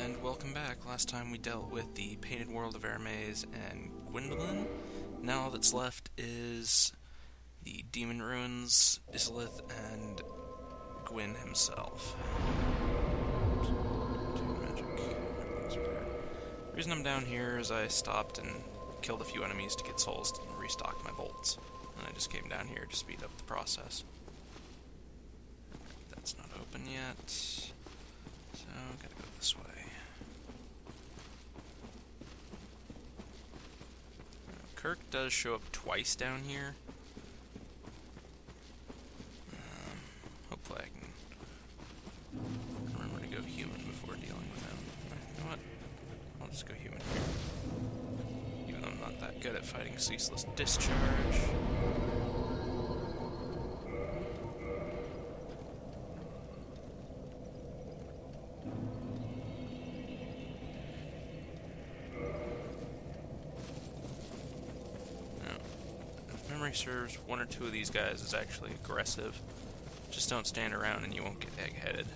And welcome back. Last time we dealt with the Painted World of Hermes and Gwendolyn. Now all that's left is the Demon Ruins, Isilith, and Gwyn himself. The reason I'm down here is I stopped and killed a few enemies to get souls and restocked my bolts. And I just came down here to speed up the process. That's not open yet. So, gotta go this way. Kirk does show up twice down here. Hopefully I can remember to go human before dealing with him. You know what? I'll just go human here. Even though I'm not that good at fighting ceaseless discharge. Serves, one or two of these guys is actually aggressive. Just don't stand around and you won't get egg-headed.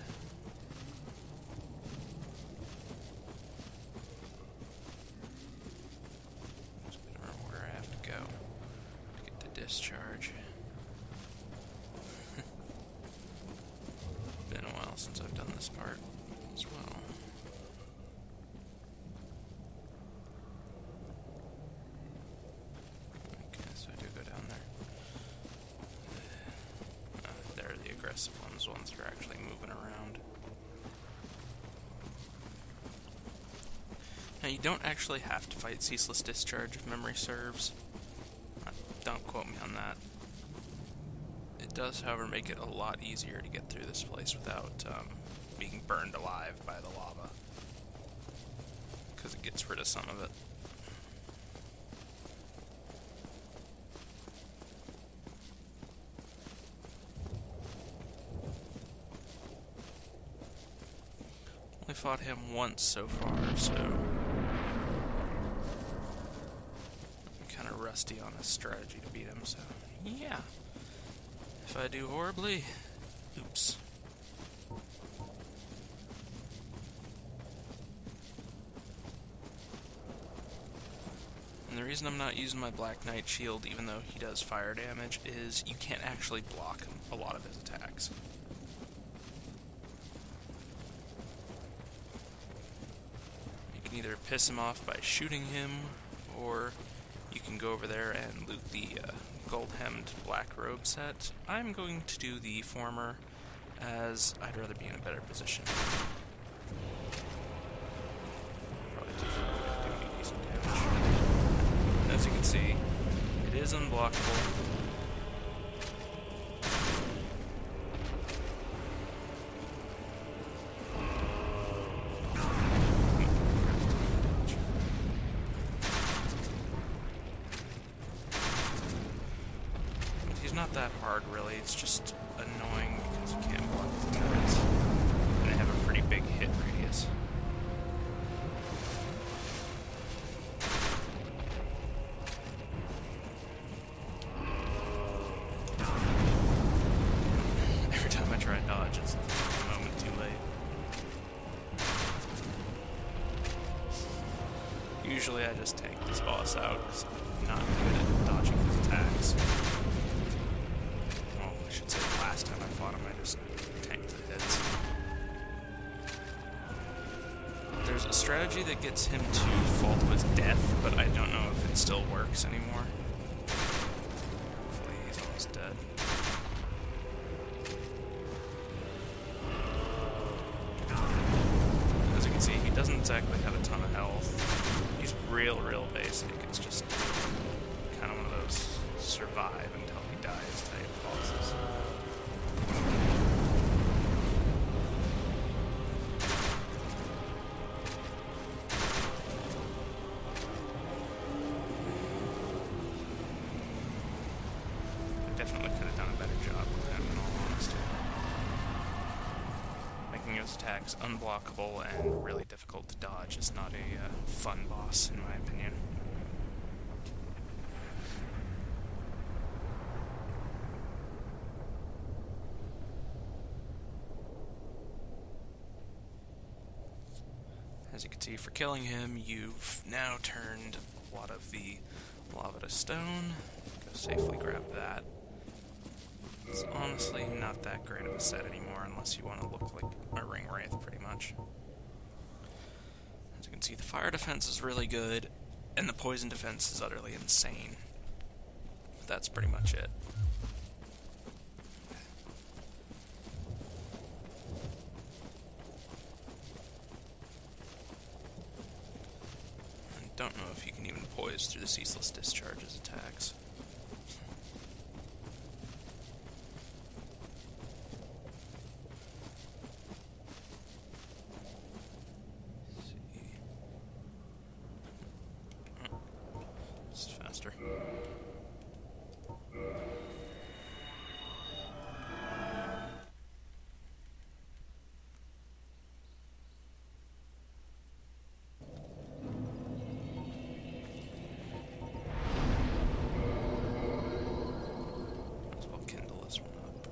Just gotta remember where I have to go to get the discharge. Been a while since I've done this part as well. Ones that are actually moving around. Now you don't actually have to fight ceaseless discharge if memory serves. Don't quote me on that. It does, however, make it a lot easier to get through this place without being burned alive by the lava, because it gets rid of some of it. I fought him once so far, so I'm kind of rusty on a strategy to beat him, so yeah. If I do horribly, oops. And the reason I'm not using my Black Knight shield, even though he does fire damage, is you can't actually block a lot of his attacks. Either piss him off by shooting him, or you can go over there and loot the gold-hemmed black robe set. I'm going to do the former, as I'd rather be in a better position. Probably do decent damage. As you can see, it is unblockable. Not that hard, really. It's just annoying because you can't block the attacks. And they have a pretty big hit radius. Every time I try and dodge, it's a moment too late. Usually I just tank this boss out because I'm not good at dodging his attacks. Last time I fought him, I just tanked the hits. There's a strategy that gets him to fault with death, but I don't know if it still works anymore. Hopefully he's almost dead. As you can see, he doesn't exactly have a ton of health. He's real basic. It's just kind of one of those survive until he dies type bosses. Definitely could have done a better job with him, in all honesty. Making his attacks unblockable and really difficult to dodge is not a fun boss, in my opinion. As you can see, for killing him, you've now turned a lot of the lava to stone. Go safely grab that. It's honestly not that great of a set anymore, unless you want to look like a ring wraith, pretty much. As you can see, the fire defense is really good, and the poison defense is utterly insane. But that's pretty much it. I don't know if you can even poise through the ceaseless discharge's attacks. Faster. Might as well kindle this one up.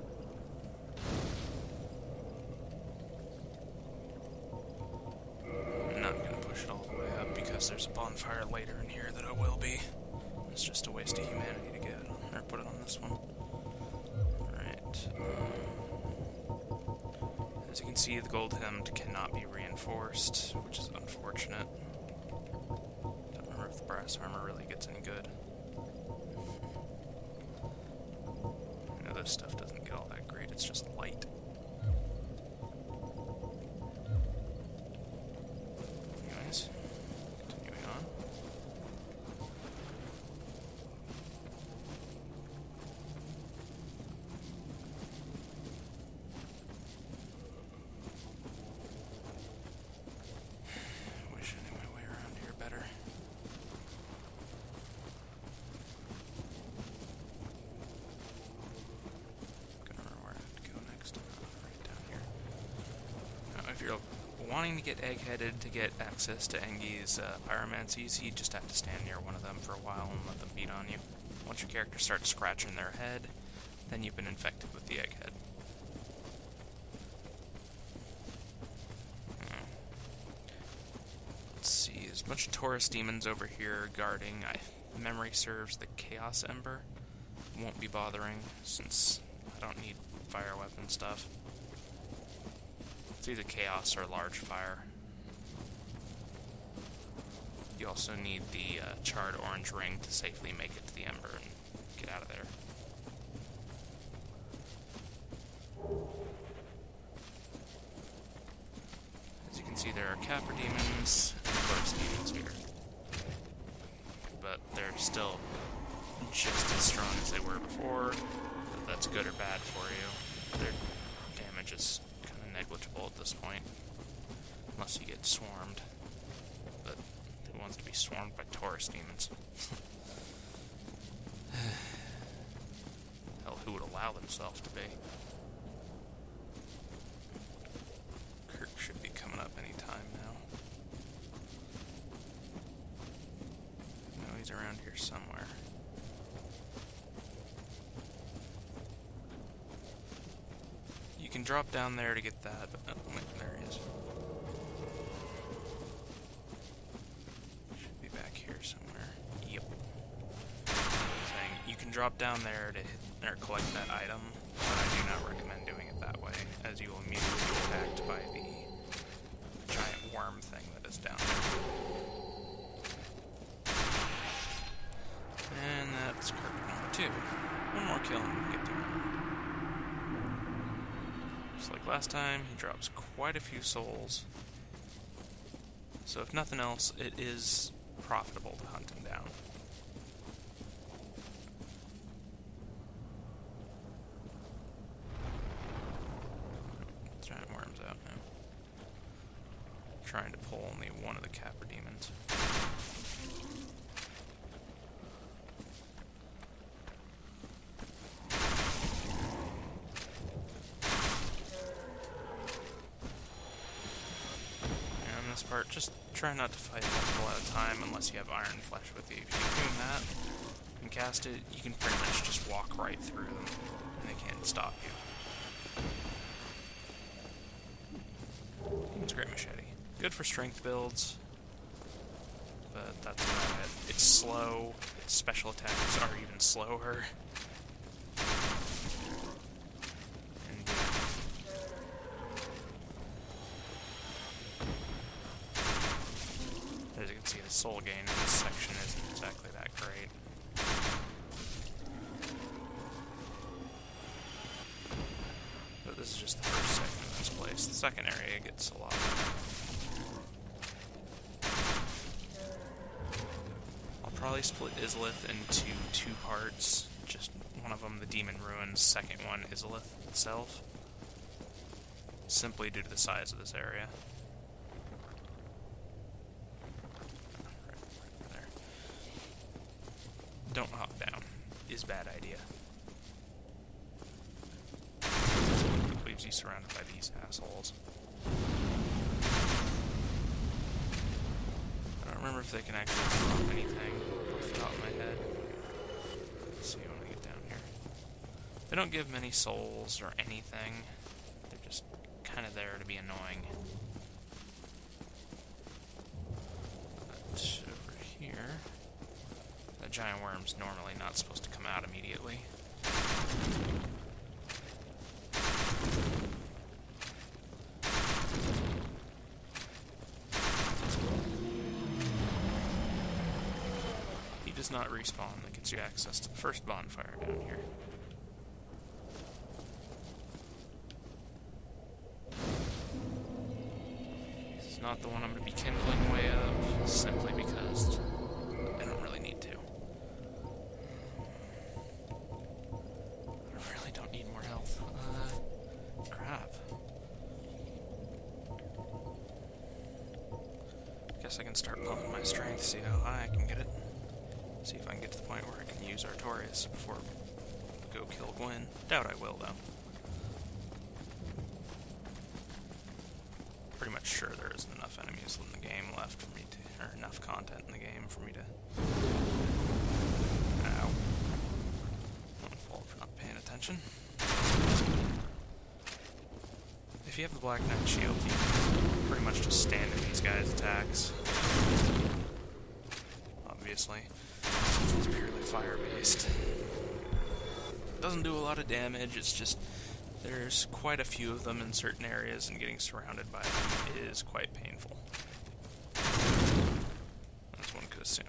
I'm not going to push it all the way up because there's a bonfire later in here that I will be. It's just a waste of humanity to get it on, or put it on this one. Alright. As you can see, the gold hemmed cannot be reinforced, which is unfortunate. Don't remember if the brass armor really gets any good. I know this stuff doesn't get all that great, it's just light. Anyways, continuing on. Wish I knew my way around here better. Gonna remember where I have to go next. Right down here. Now, if you're wanting to get egg-headed to get access to Engi's pyromancies, you just have to stand near one of them for a while and let them beat on you. Once your character starts scratching their head, then you've been infected with the egghead. Let's see, there's a bunch of Taurus demons over here guarding. Memory serves the Chaos Ember. Won't be bothering since I don't need fire weapon stuff. It's either Chaos or Large Fire. You also need the charred orange ring to safely make it to the Ember and get out of there. As you can see, there are capra demons and Taurus demons here. But they're still just as strong as they were before. If that's good or bad for you. Their damage is kind of negligible at this point. Unless you get swarmed. But who wants to be swarmed by Taurus demons? Hell, who would allow themselves to be? Kirk should be coming up any time now. No, he's around here somewhere. You can drop down there to get that, but oh, wait, there he is. Should be back here somewhere. Yep. Saying you can drop down there to hit, or collect that item, but I do not recommend doing it that way, as you will immediately be attacked by the giant worm thing that is down there. And that's Kirk number 2. One more kill and we can get to him. Just like last time, he drops quite a few souls. So if nothing else, it is profitable to hunt him down. Giant worms out now. I'm trying to pull only one of the capra demons. Part, just try not to fight multiple at a time unless you have iron flesh with you. If you're doing that and cast it, you can pretty much just walk right through them and they can't stop you. It's a great machete. Good for strength builds, but that's about it. It's slow, its special attacks are even slower. And as you can see, the soul gain in this section isn't exactly that great. But this is just the first section of this place. The second area gets a lot better. I'll probably split Izalith into 2 parts. Just one of them, the Demon Ruins, second one, Izalith itself. Simply due to the size of this area. Right there. Don't hop down. Is bad idea. Leaves you surrounded by these assholes. I don't remember if they can actually drop anything off the top of my head. Let's see when I get down here. They don't give many souls or anything. They're just kind of there to be annoying. But over here, the giant worm's normally not supposed to come out immediately. He does not respawn. That gets you access to the first bonfire down here. This is not the one I'm going to be kindling way of, simply because I don't really need to. I really don't need more health. Crap. Guess I can start pumping my strength, see how high I can get it. See if I can get to the point where I can use our taurus before I go kill Gwen. Doubt I will, though. Pretty much sure there isn't enough enemies in the game left for me to, or enough content in the game for me to... Ow. My fault for not paying attention. If you have the Black Knight shield, you can pretty much just stand in these guys' attacks. Obviously. It's purely fire-based. Doesn't do a lot of damage, it's just there's quite a few of them in certain areas, and getting surrounded by them is quite painful. As one could assume.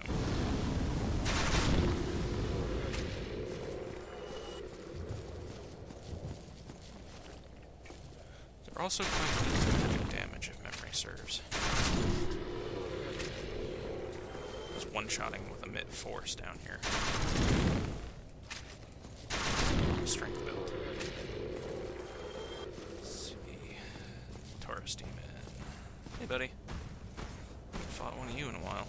They're also quite weak to magic damage if memory serves. One-shotting with a mid-force down here. Strength build. Let's see. Taurus Demon. Hey, buddy. Haven't fought one of you in a while.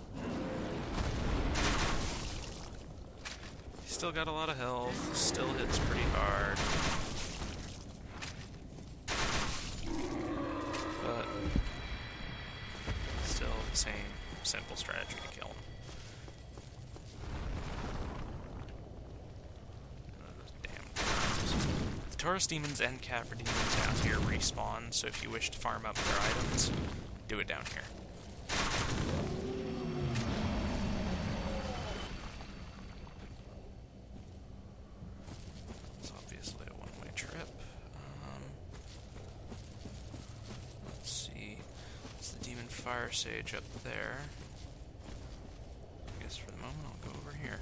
He's still got a lot of health. Still hits pretty hard. But still the same simple strategy to kill him. Taurus demons and capra demons down here respawn, so if you wish to farm up their items, do it down here. It's obviously a one-way trip. Let's see. It's the demon fire sage up there. I guess for the moment I'll go over here.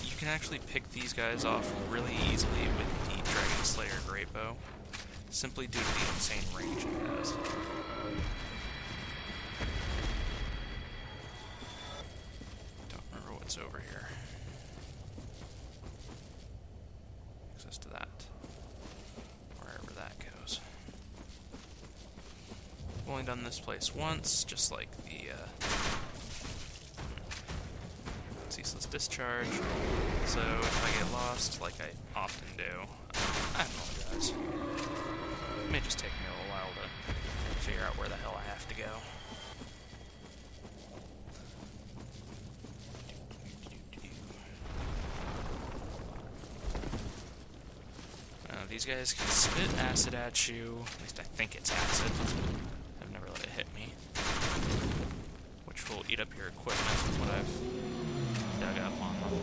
You can actually pick these guys off really easily with the Dragon Slayer Great Bow, simply due to the insane range it has. Don't remember what's over here. Access to that. Wherever that goes. I've only done this place once, just like the ceaseless discharge, so if I get lost, like I often do, I apologize. It may just take me a little while to figure out where the hell I have to go. These guys can spit acid at you. At least I think it's acid. I've never let it hit me. Which will eat up your equipment from what I've dug up on them.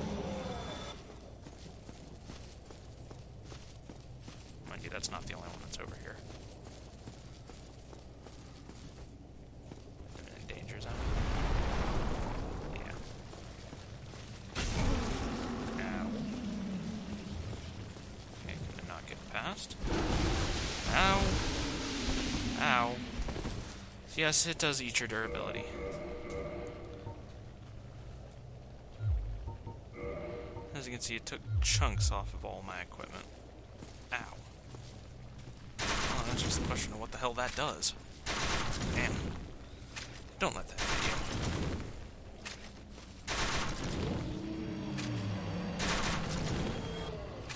Mind you, that's not the only one that's over here. In danger zone. Yeah. Ow. Okay, gonna not get past. Ow. Ow. Yes, it does eat your durability. As you can see, it took chunks off of all my equipment. Ow. Oh, that's just a question of what the hell that does. Damn. Don't let that hit you.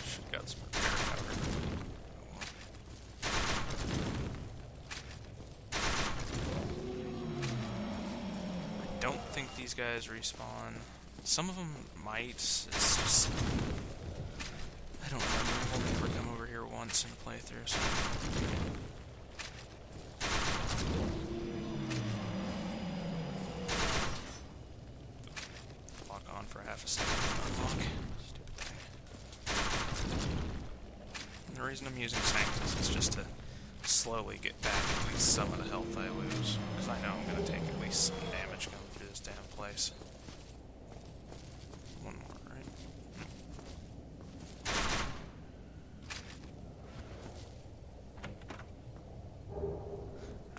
Should've got some repair powder. I don't think these guys respawn. Some of them might. It's just... I don't remember. I've only ever come over here once in a playthrough, so... Lock on for half a second. Unlock. Stupid thing. And the reason I'm using Sanctus is just to slowly get back at least some of the health I lose. Because I know I'm going to take at least some damage going through this damn place. One more, right?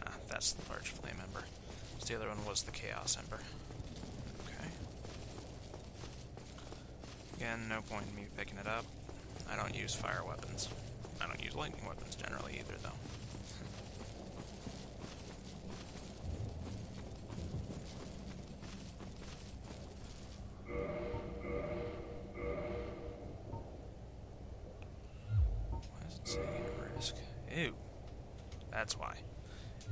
Ah, that's the large flame ember. So the other one was the chaos ember. Okay. Again, no point in me picking it up. I don't use fire weapons. I don't use lightning weapons generally either, though. Risk. Ew. That's why.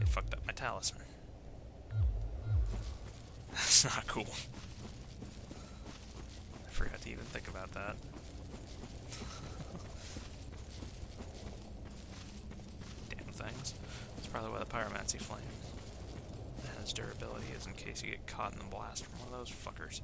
It fucked up my talisman. That's not cool. I forgot to even think about that. Damn things. That's probably why the pyromancy flame has durability, is in case you get caught in the blast from one of those fuckers.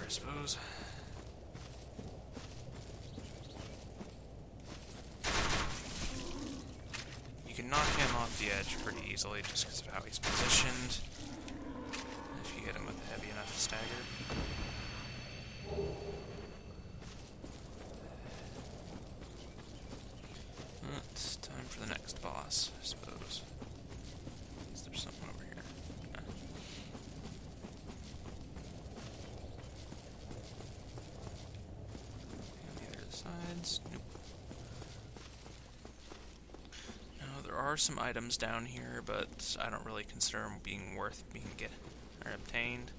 I suppose. You can knock him off the edge pretty easily just because of how he's positioned. If you hit him with a heavy enough stagger. It's time for the next boss, I suppose. Is there something over here? No. Sides. Nope. Now there are some items down here, but I don't really consider them being worth being obtained,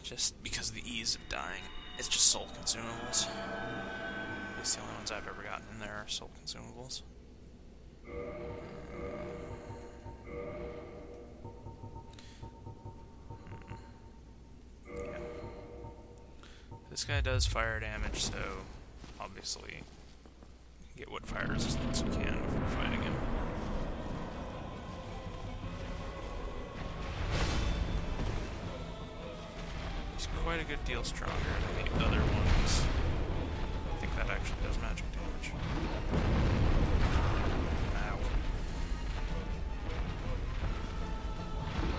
just because of the ease of dying. It's just soul consumables. At least the only ones I've ever gotten in there are soul consumables. Yeah. This guy does fire damage, so obviously, get what fire resistance you can before fighting him. He's quite a good deal stronger than the other ones. I think that actually does magic damage. Ow.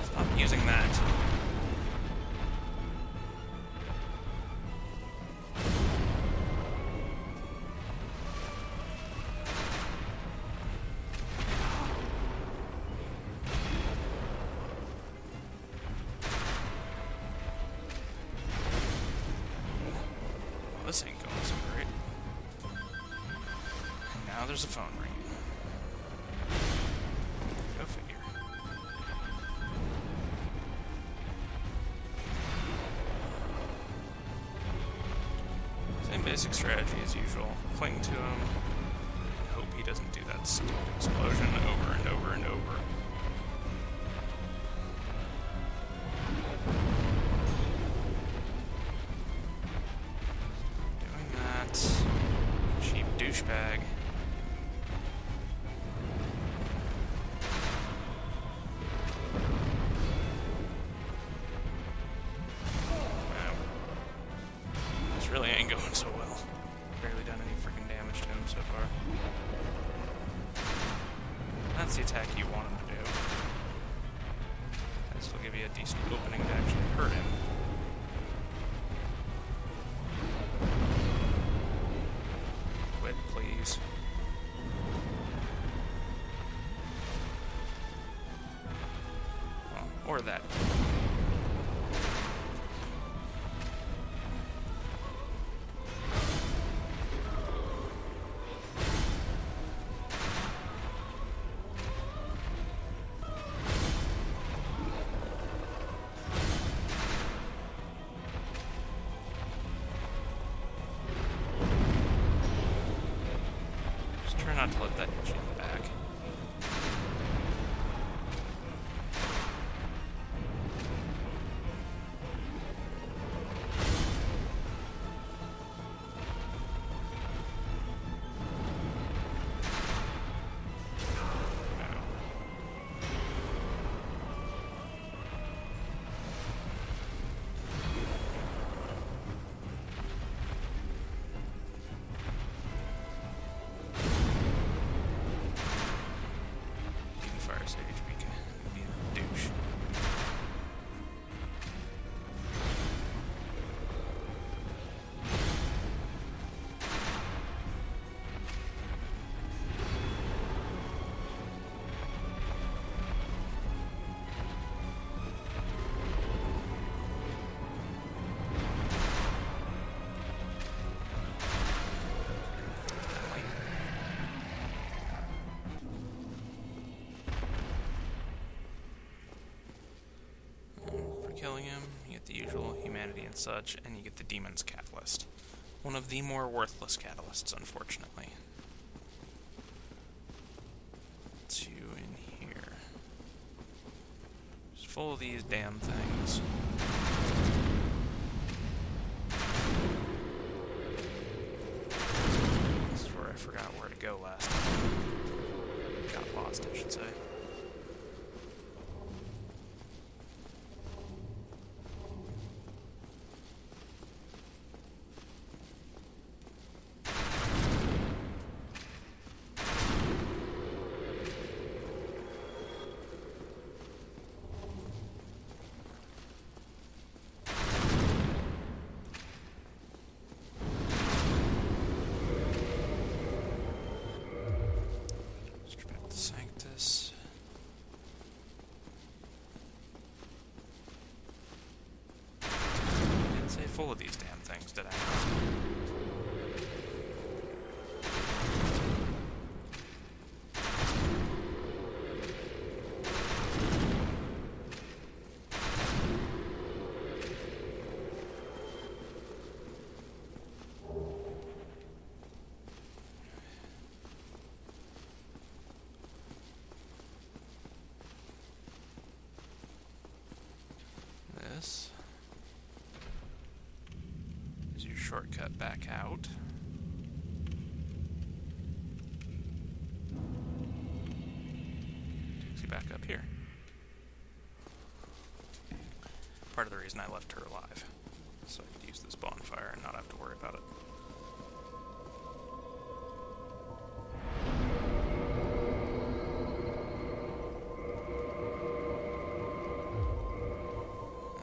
Stop using that. This ain't going so great. And now there's a phone ringing. Go figure. Same basic strategy as usual. Cling to him. Hope he doesn't do that stupid explosion over and over and over. Doing that. Cheap douchebag. Really ain't going so well. Barely done any freaking damage to him so far. That's the attack you want him to do. This will give you a decent opening to actually hurt him. Quit, please. Well, or that. Try not to let that hit you in the back. Killing him, you get the usual humanity and such, and you get the demon's catalyst. One of the more worthless catalysts, unfortunately. What's you in here? Just full of these damn things. This is where I forgot where to go last time. Got lost, I should say. Full of these damn things, did I not? This is your shortcut back out. Takes you back up here. Part of the reason I left her alive, so I could use this bonfire and not have to worry about it.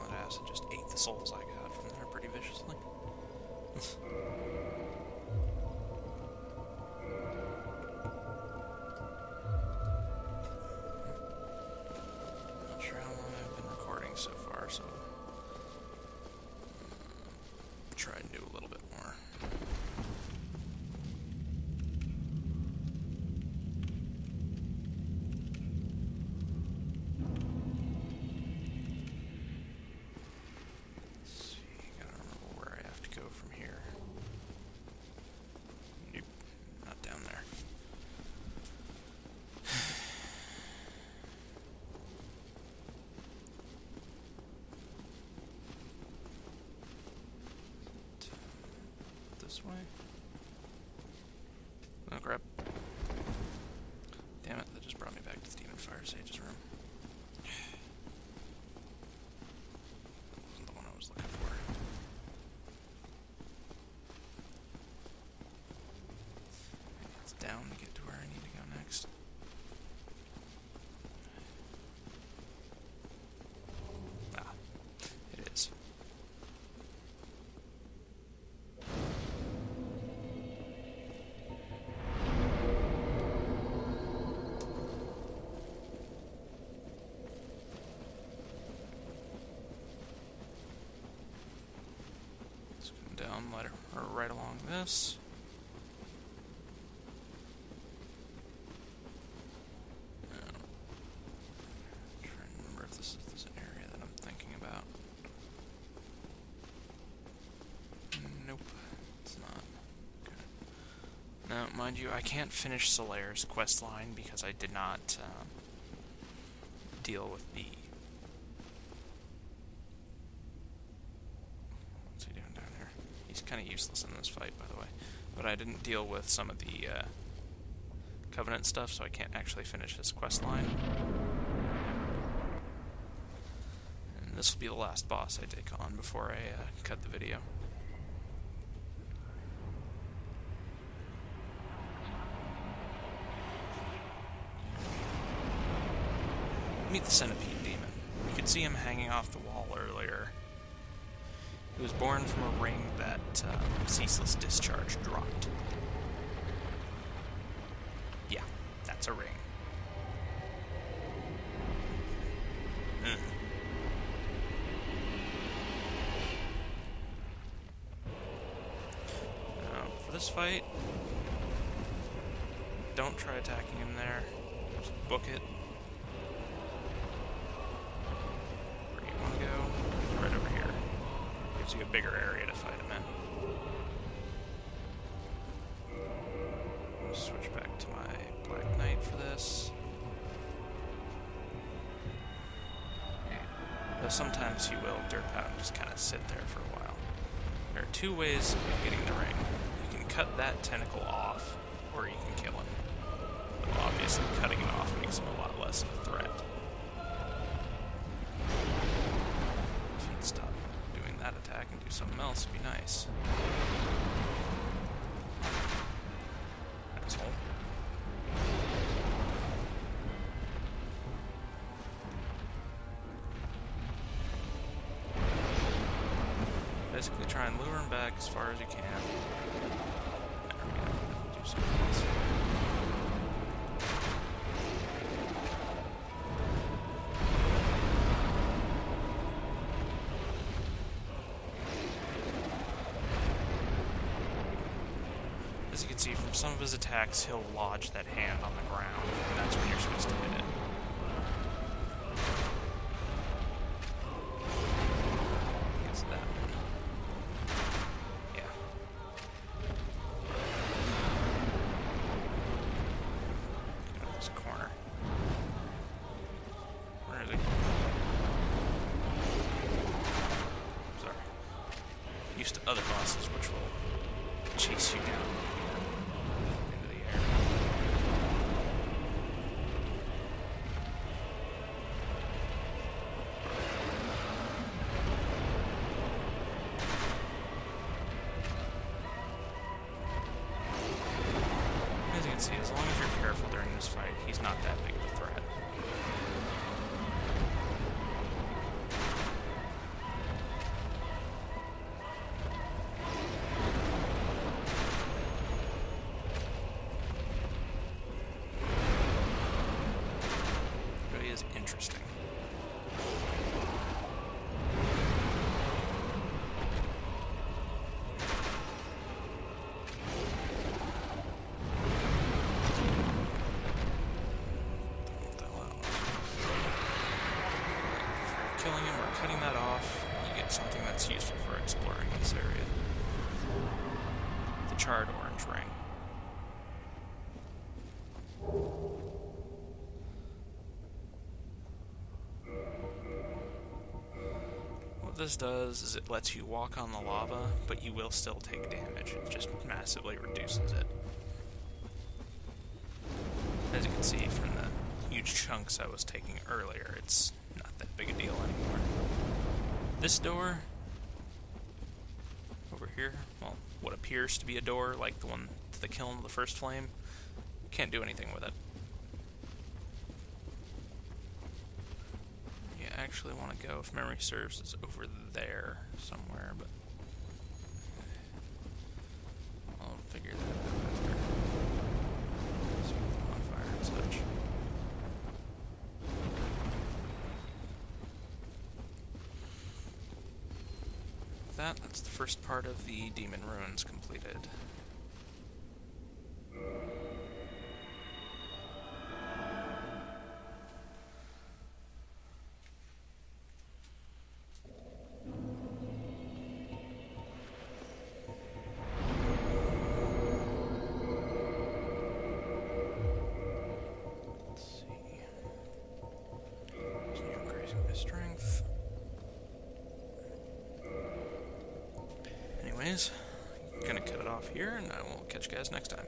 That acid just ate the souls I got from there pretty viciously. Not sure how long I've been recording so far, so try and do a little bit more. Let's see, gotta remember where I have to go from here. Nope, not down there. this way? Oh crap. Damn it, that just brought me back to the Demon Fire Sage's room. That wasn't the one I was looking for. It's down to get to where I need to go next. Ah, it is. Down right along this. I'm trying to remember if this is an area that I'm thinking about. Nope, it's not. Okay. Now, mind you, I can't finish Solaire's quest line because I did not deal with the... kind of useless in this fight, by the way, but I didn't deal with some of the Covenant stuff, so I can't actually finish this quest line. And this will be the last boss I take on before I cut the video. Meet the Centepede Demon. You could see him hanging off the wall earlier. He was born from a ring that ceaseless discharge dropped. Yeah, that's a ring. For this fight, don't try attacking him there. Just book it. Where you want to go? Right over here. Gives you a bigger area to fight him in. Switch back to my Black Knight for this. Though sometimes he will derp out and just kind of sit there for a while. There are two ways of getting the ring. You can cut that tentacle off, or you can kill him. But obviously cutting it off makes him a lot less of a threat. If he'd stop doing that attack and do something else, it'd be nice. Asshole. Basically try and lure him back as far as you can. There we go. Do something else. As you can see, from some of his attacks, he'll lodge that hand on the ground, and that's when you're supposed to hit it. Because of that one. Yeah. Get out of this corner. Where is he? Sorry. Used to other bosses, which will chase you down. See, as long as you're careful during this fight, he's not that big of a threat. But he is interesting. Killing him or cutting that off, you get something that's useful for exploring this area. The charred orange ring. What this does is it lets you walk on the lava, but you will still take damage. It just massively reduces it. As you can see from the huge chunks I was taking earlier, it's not that big a deal anymore. This door over here, well, what appears to be a door, like the one to the kiln of the first flame, can't do anything with it. You actually want to go, if memory serves, is over there somewhere, but I'll figure that out after. See the bonfire and such. That's the first part of the Demon Ruins completed. Let's see. Continue increasing my strength. Anyways, I'm gonna cut it off here, and I will catch you guys next time.